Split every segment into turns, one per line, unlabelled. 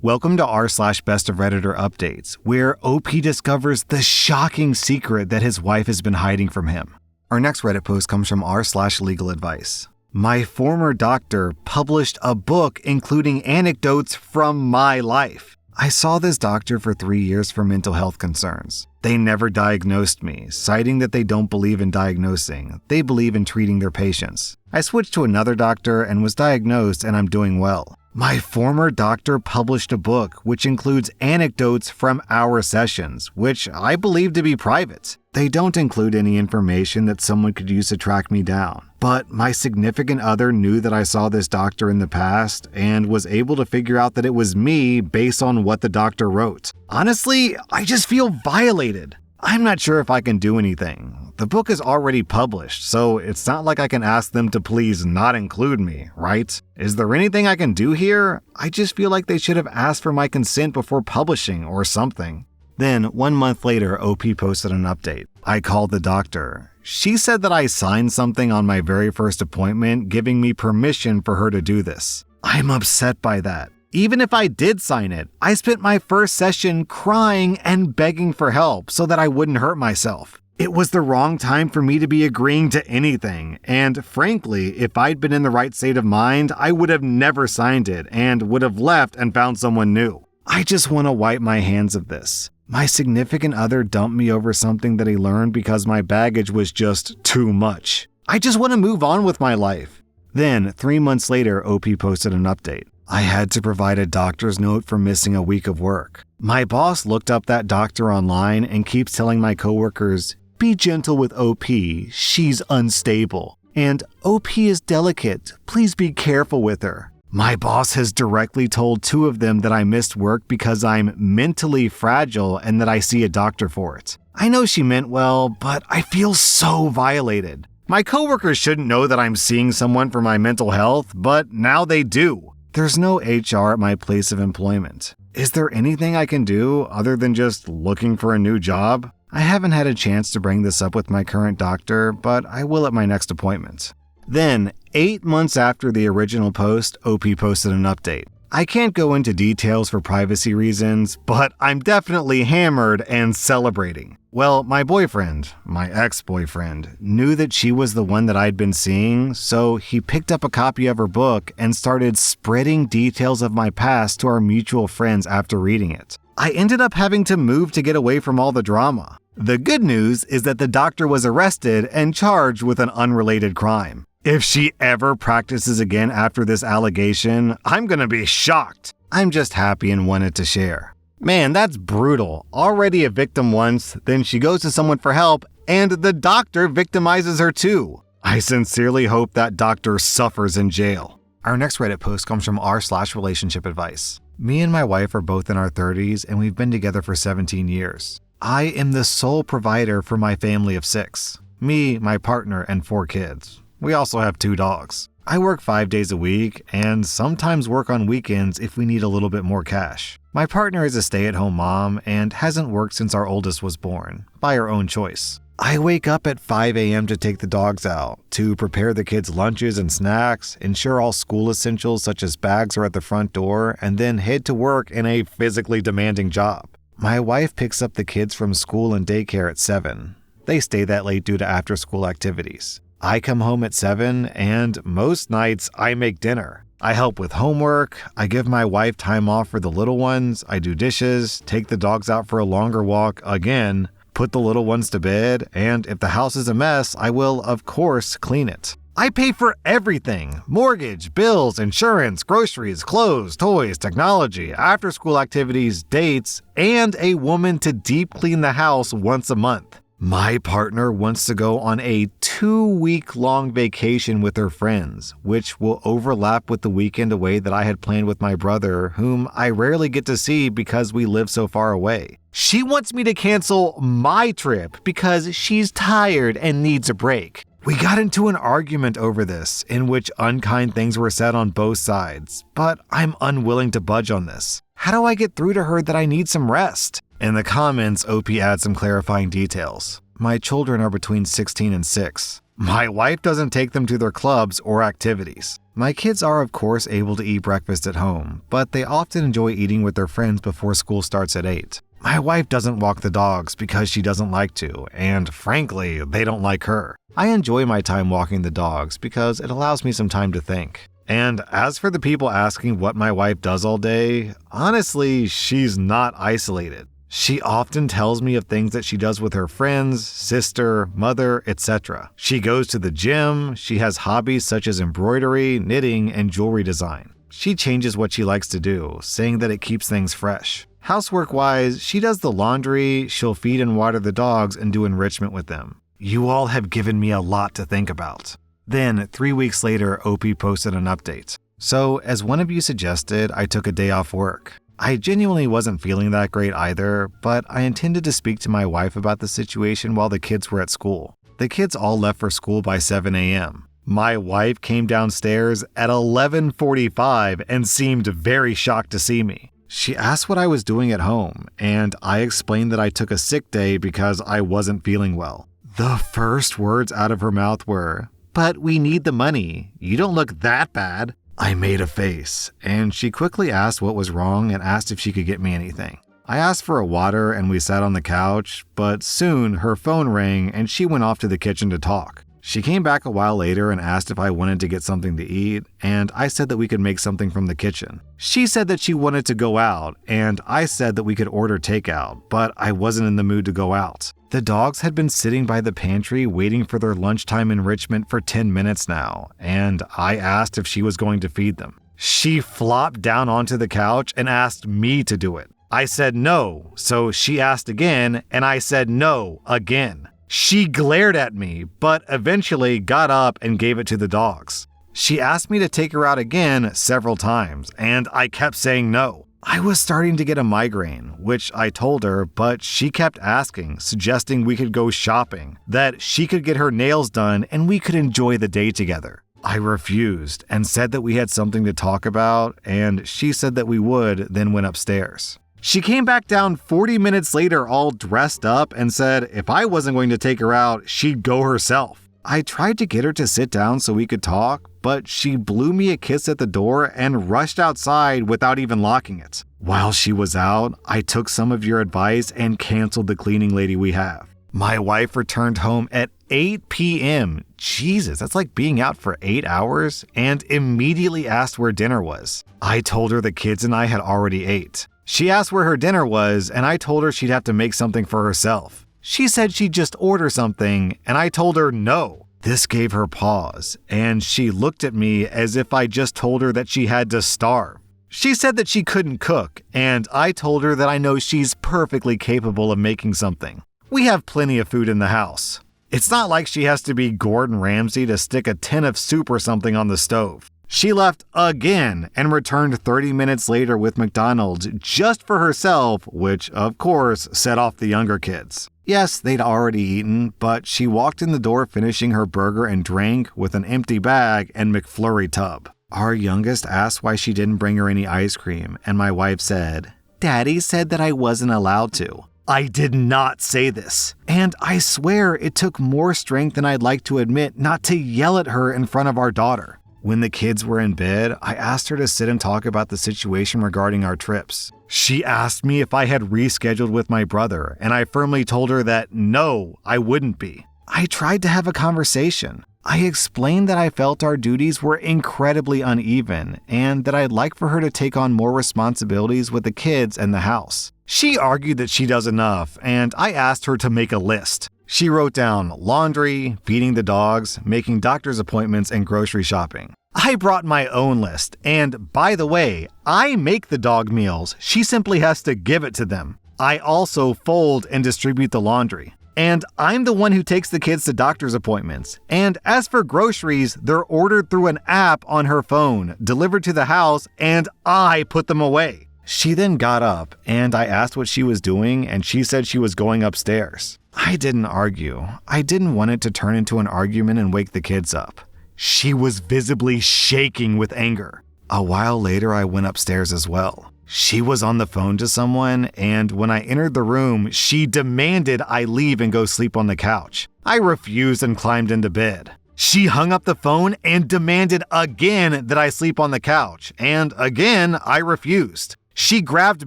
Welcome to r/Bestof Redditor Updates, where OP discovers the shocking secret that his wife has been hiding from him. Our next Reddit post comes from r/Legal Advice. My former doctor published a book including anecdotes from my life. I saw this doctor for 3 years for mental health concerns. They never diagnosed me, citing that they don't believe in diagnosing. They believe in treating their patients. I switched to another doctor and was diagnosed, and I'm doing well. My former doctor published a book which includes anecdotes from our sessions, which I believe to be private. They don't include any information that someone could use to track me down. But my significant other knew that I saw this doctor in the past and was able to figure out that it was me based on what the doctor wrote. Honestly, I just feel violated. I'm not sure if I can do anything. The book is already published, so it's not like I can ask them to please not include me, right? Is there anything I can do here? I just feel like they should have asked for my consent before publishing or something. Then, 1 month later, OP posted an update. I called the doctor. She said that I signed something on my very first appointment giving me permission for her to do this. I'm upset by that. Even if I did sign it, I spent my first session crying and begging for help so that I wouldn't hurt myself. It was the wrong time for me to be agreeing to anything, and frankly, if I'd been in the right state of mind, I would have never signed it and would have left and found someone new. I just want to wipe my hands of this. My significant other dumped me over something that he learned because my baggage was just too much. I just want to move on with my life. Then, 3 months later, OP posted an update. I had to provide a doctor's note for missing a week of work. My boss looked up that doctor online and keeps telling my coworkers, "Be gentle with OP, she's unstable. And OP is delicate, please be careful with her." My boss has directly told 2 of them that I missed work because I'm mentally fragile and that I see a doctor for it. I know she meant well, but I feel so violated. My coworkers shouldn't know that I'm seeing someone for my mental health, but now they do. There's no HR at my place of employment. Is there anything I can do other than just looking for a new job? I haven't had a chance to bring this up with my current doctor, but I will at my next appointment. Then, 8 months after the original post, OP posted an update. I can't go into details for privacy reasons, but I'm definitely hammered and celebrating. Well, my ex-boyfriend, knew that she was the one that I'd been seeing, so he picked up a copy of her book and started spreading details of my past to our mutual friends after reading it. I ended up having to move to get away from all the drama. The good news is that the doctor was arrested and charged with an unrelated crime. If she ever practices again after this allegation, I'm gonna be shocked. I'm just happy and wanted to share. Man, that's brutal. Already a victim once, then she goes to someone for help, and the doctor victimizes her too. I sincerely hope that doctor suffers in jail. Our next Reddit post comes from r/Relationship Advice. Me and my wife are both in our 30s, and we've been together for 17 years. I am the sole provider for my family of 6. Me, my partner, and 4 kids. We also have 2 dogs. I work 5 days a week and sometimes work on weekends if we need a little bit more cash. My partner is a stay-at-home mom and hasn't worked since our oldest was born, by her own choice. I wake up at 5 a.m. to take the dogs out, to prepare the kids' lunches and snacks, ensure all school essentials such as bags are at the front door, and then head to work in a physically demanding job. My wife picks up the kids from school and daycare at 7. They stay that late due to after-school activities. I come home at 7, and most nights I make dinner. I help with homework, I give my wife time off for the little ones, I do dishes, take the dogs out for a longer walk again, put the little ones to bed, and if the house is a mess, I will, of course, clean it. I pay for everything: mortgage, bills, insurance, groceries, clothes, toys, technology, after-school activities, dates, and a woman to deep clean the house once a month. My partner wants to go on a 2-week-long vacation with her friends, which will overlap with the weekend away that I had planned with my brother, whom I rarely get to see because we live so far away. She wants me to cancel my trip because she's tired and needs a break. We got into an argument over this, in which unkind things were said on both sides, but I'm unwilling to budge on this. How do I get through to her that I need some rest? In the comments, OP adds some clarifying details. My children are between 16 and 6. My wife doesn't take them to their clubs or activities. My kids are, of course, able to eat breakfast at home, but they often enjoy eating with their friends before school starts at 8. My wife doesn't walk the dogs because she doesn't like to, and frankly, they don't like her. I enjoy my time walking the dogs because it allows me some time to think. And as for the people asking what my wife does all day, honestly, she's not isolated. She often tells me of things that she does with her friends, sister, mother, etc. She goes to the gym, she has hobbies such as embroidery, knitting, and jewelry design. She changes what she likes to do, saying that it keeps things fresh. Housework-wise, she does the laundry, she'll feed and water the dogs, and do enrichment with them. You all have given me a lot to think about. Then, 3 weeks later, OP posted an update. So, as one of you suggested, I took a day off work. I genuinely wasn't feeling that great either, but I intended to speak to my wife about the situation while the kids were at school. The kids all left for school by 7 a.m. My wife came downstairs at 11:45 and seemed very shocked to see me. She asked what I was doing at home, and I explained that I took a sick day because I wasn't feeling well. The first words out of her mouth were, "But we need the money. You don't look that bad." I made a face, and she quickly asked what was wrong and asked if she could get me anything. I asked for a water and we sat on the couch, but soon her phone rang and she went off to the kitchen to talk. She came back a while later and asked if I wanted to get something to eat, and I said that we could make something from the kitchen. She said that she wanted to go out, and I said that we could order takeout, but I wasn't in the mood to go out. The dogs had been sitting by the pantry waiting for their lunchtime enrichment for 10 minutes now, and I asked if she was going to feed them. She flopped down onto the couch and asked me to do it. I said no, so she asked again, and I said no again. She glared at me, but eventually got up and gave it to the dogs. She asked me to take her out again several times, and I kept saying no. I was starting to get a migraine, which I told her, but she kept asking, suggesting we could go shopping, that she could get her nails done and we could enjoy the day together. I refused and said that we had something to talk about, and she said that we would, then went upstairs. She came back down 40 minutes later all dressed up and said if I wasn't going to take her out, she'd go herself. I tried to get her to sit down so we could talk, but she blew me a kiss at the door and rushed outside without even locking it. While she was out, I took some of your advice and canceled the cleaning lady we have. My wife returned home at 8 p.m. Jesus, that's like being out for 8 hours, and immediately asked where dinner was. I told her the kids and I had already ate. She asked where her dinner was, and I told her she'd have to make something for herself. She said she'd just order something, and I told her no. This gave her pause, and she looked at me as if I just told her that she had to starve. She said that she couldn't cook, and I told her that I know she's perfectly capable of making something. We have plenty of food in the house. It's not like she has to be Gordon Ramsay to stick a tin of soup or something on the stove. She left again and returned 30 minutes later with McDonald's just for herself, which, of course, set off the younger kids. Yes, they'd already eaten, but she walked in the door finishing her burger and drink with an empty bag and McFlurry tub. Our youngest asked why she didn't bring her any ice cream, and my wife said, "Daddy said that I wasn't allowed to." I did not say this, and I swear it took more strength than I'd like to admit not to yell at her in front of our daughter. When the kids were in bed, I asked her to sit and talk about the situation regarding our trips. She asked me if I had rescheduled with my brother, and I firmly told her that no, I wouldn't be. I tried to have a conversation. I explained that I felt our duties were incredibly uneven, and that I'd like for her to take on more responsibilities with the kids and the house. She argued that she does enough, and I asked her to make a list. She wrote down laundry, feeding the dogs, making doctor's appointments, and grocery shopping. I brought my own list, and by the way, I make the dog meals. She simply has to give it to them. I also fold and distribute the laundry. And I'm the one who takes the kids to doctor's appointments. And as for groceries, they're ordered through an app on her phone, delivered to the house, and I put them away. She then got up, and I asked what she was doing, and she said she was going upstairs. I didn't argue. I didn't want it to turn into an argument and wake the kids up. She was visibly shaking with anger. A while later, I went upstairs as well. She was on the phone to someone, and when I entered the room, she demanded I leave and go sleep on the couch. I refused and climbed into bed. She hung up the phone and demanded again that I sleep on the couch, and again, I refused. She grabbed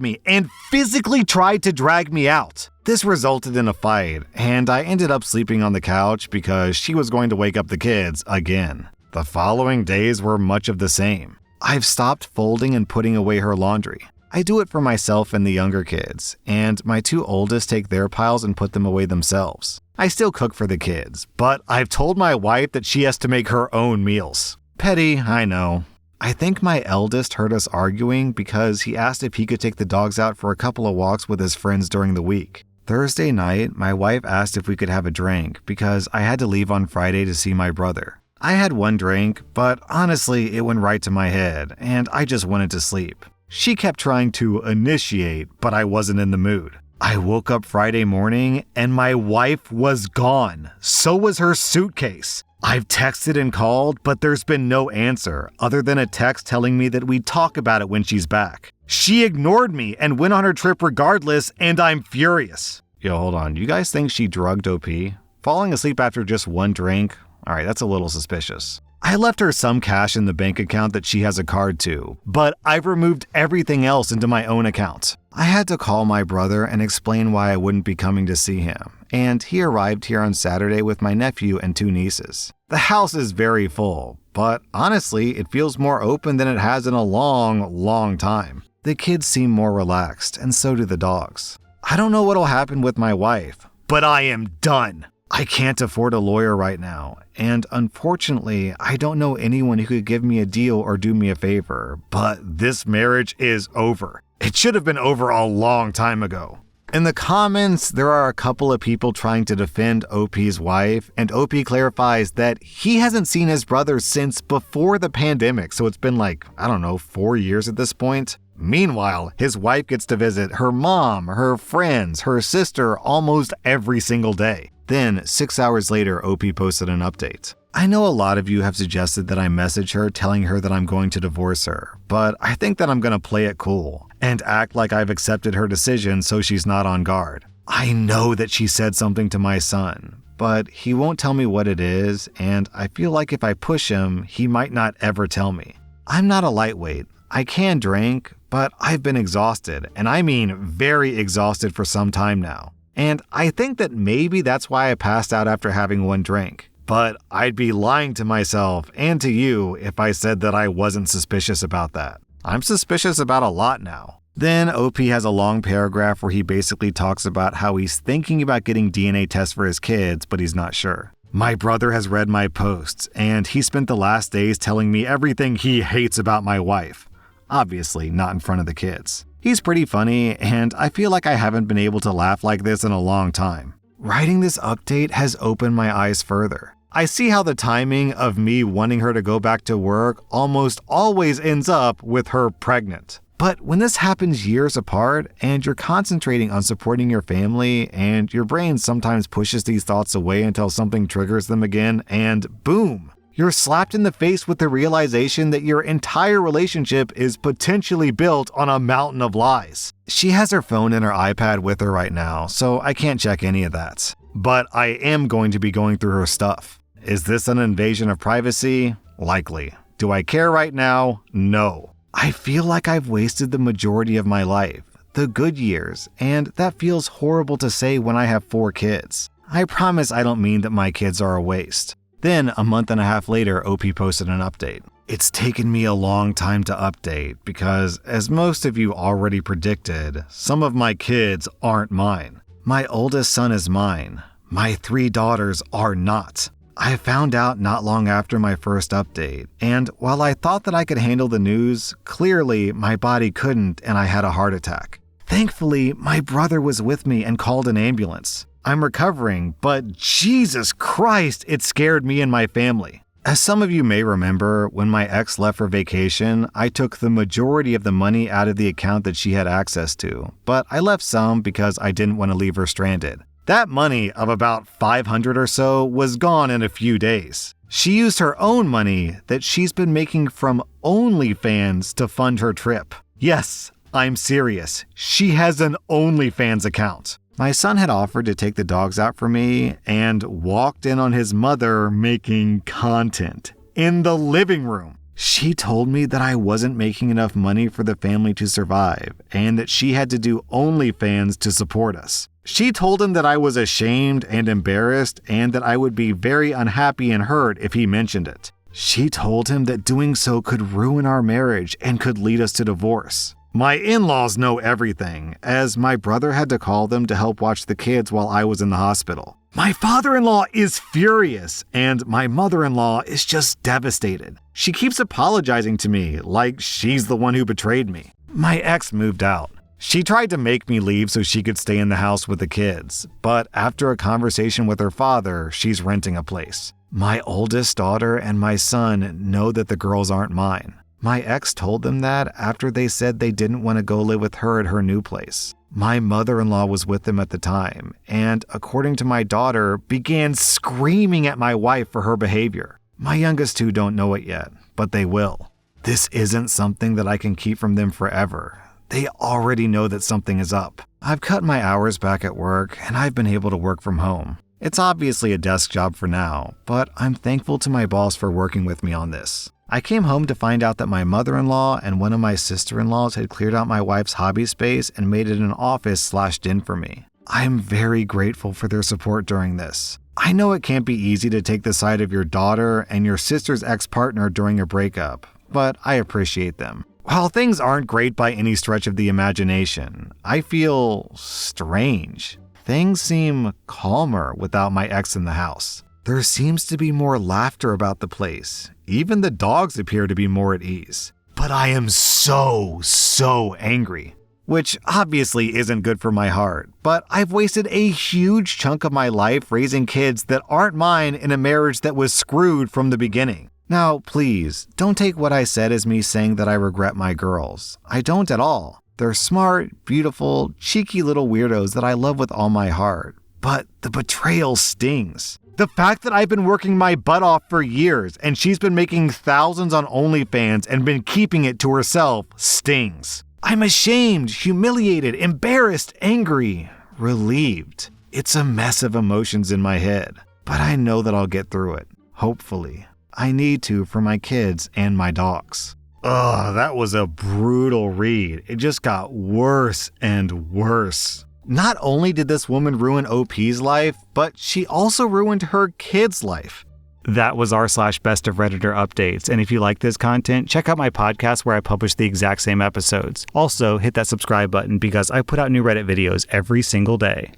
me and physically tried to drag me out. This resulted in a fight, and I ended up sleeping on the couch because she was going to wake up the kids again. The following days were much of the same. I've stopped folding and putting away her laundry. I do it for myself and the younger kids, and my two oldest take their piles and put them away themselves. I still cook for the kids, but I've told my wife that she has to make her own meals. Petty, I know. I think my eldest heard us arguing because he asked if he could take the dogs out for a couple of walks with his friends during the week. Thursday night, my wife asked if we could have a drink because I had to leave on Friday to see my brother. I had one drink, but honestly, it went right to my head, and I just wanted to sleep. She kept trying to initiate, but I wasn't in the mood. I woke up Friday morning and my wife was gone. So was her suitcase. I've texted and called, but there's been no answer other than a text telling me that we'd talk about it when she's back. She ignored me and went on her trip regardless, and I'm furious. Yo, hold on. You guys think she drugged OP? Falling asleep after just one drink? Alright, that's a little suspicious. I left her some cash in the bank account that she has a card to, but I've removed everything else into my own account. I had to call my brother and explain why I wouldn't be coming to see him, and he arrived here on Saturday with my nephew and two nieces. The house is very full, but honestly, it feels more open than it has in a long time. The kids seem more relaxed, and so do the dogs. I don't know what'll happen with my wife, but I am done. I can't afford a lawyer right now, and unfortunately, I don't know anyone who could give me a deal or do me a favor, but this marriage is over. It should have been over a long time ago. In the comments, there are a couple of people trying to defend OP's wife, and OP clarifies that he hasn't seen his brother since before the pandemic, so it's been 4 years at this point. Meanwhile, his wife gets to visit her mom, her friends, her sister almost every single day. Then, 6 hours later, OP posted an update. I know a lot of you have suggested that I message her telling her that I'm going to divorce her, but I think that I'm going to play it cool and act like I've accepted her decision so she's not on guard. I know that she said something to my son, but he won't tell me what it is, and I feel like if I push him, he might not ever tell me. I'm not a lightweight. I can drink, but I've been exhausted, and I mean very exhausted for some time now. And I think that maybe that's why I passed out after having one drink. But I'd be lying to myself and to you if I said that I wasn't suspicious about that. I'm suspicious about a lot now. Then OP has a long paragraph where he basically talks about how he's thinking about getting DNA tests for his kids, but he's not sure. My brother has read my posts, and he spent the last days telling me everything he hates about my wife. Obviously, not in front of the kids. He's pretty funny, and I feel like I haven't been able to laugh like this in a long time. Writing this update has opened my eyes further. I see how the timing of me wanting her to go back to work almost always ends up with her pregnant. But when this happens years apart, and you're concentrating on supporting your family, and your brain sometimes pushes these thoughts away until something triggers them again, and boom! You're slapped in the face with the realization that your entire relationship is potentially built on a mountain of lies. She has her phone and her iPad with her right now, so I can't check any of that. But I am going to be going through her stuff. Is this an invasion of privacy? Likely. Do I care right now? No. I feel like I've wasted the majority of my life, the good years, and that feels horrible to say when I have 4 kids. I promise I don't mean that my kids are a waste. Then, a month and a half later, OP posted an update. It's taken me a long time to update because, as most of you already predicted, some of my kids aren't mine. My oldest son is mine. My 3 daughters are not. I found out not long after my first update, and while I thought that I could handle the news, clearly my body couldn't and I had a heart attack. Thankfully, my brother was with me and called an ambulance. I'm recovering, but Jesus Christ, it scared me and my family. As some of you may remember, when my ex left for vacation, I took the majority of the money out of the account that she had access to, but I left some because I didn't want to leave her stranded. That money of about $500 or so was gone in a few days. She used her own money that she's been making from OnlyFans to fund her trip. Yes, I'm serious. She has an OnlyFans account. My son had offered to take the dogs out for me and walked in on his mother making content in the living room. She told me that I wasn't making enough money for the family to survive and that she had to do OnlyFans to support us. She told him that I was ashamed and embarrassed and that I would be very unhappy and hurt if he mentioned it. She told him that doing so could ruin our marriage and could lead us to divorce. My in-laws know everything, as my brother had to call them to help watch the kids while I was in the hospital. My father-in-law is furious, and my mother-in-law is just devastated. She keeps apologizing to me like she's the one who betrayed me. My ex moved out. She tried to make me leave so she could stay in the house with the kids, but after a conversation with her father, she's renting a place. My oldest daughter and my son know that the girls aren't mine. My ex told them that after they said they didn't want to go live with her at her new place. My mother-in-law was with them at the time, and according to my daughter, began screaming at my wife for her behavior. My youngest two don't know it yet, but they will. This isn't something that I can keep from them forever. They already know that something is up. I've cut my hours back at work, and I've been able to work from home. It's obviously a desk job for now, but I'm thankful to my boss for working with me on this. I came home to find out that my mother-in-law and one of my sister-in-laws had cleared out my wife's hobby space and made it an office/den for me. I'm very grateful for their support during this. I know it can't be easy to take the side of your daughter and your sister's ex-partner during a breakup, but I appreciate them. While things aren't great by any stretch of the imagination, I feel strange. Things seem calmer without my ex in the house. There seems to be more laughter about the place. Even the dogs appear to be more at ease. But I am so angry. Which obviously isn't good for my heart, but I've wasted a huge chunk of my life raising kids that aren't mine in a marriage that was screwed from the beginning. Now, please, don't take what I said as me saying that I regret my girls. I don't at all. They're smart, beautiful, cheeky little weirdos that I love with all my heart. But the betrayal stings. The fact that I've been working my butt off for years and she's been making thousands on OnlyFans and been keeping it to herself stings. I'm ashamed, humiliated, embarrassed, angry, relieved. It's a mess of emotions in my head, but I know that I'll get through it. Hopefully. I need to for my kids and my dogs. Ugh, that was a brutal read. It just got worse and worse. Not only did this woman ruin OP's life, but she also ruined her kid's life. That was r/Best of Redditor updates, and if you like this content, check out my podcast where I publish the exact same episodes. Also, hit that subscribe button because I put out new Reddit videos every single day.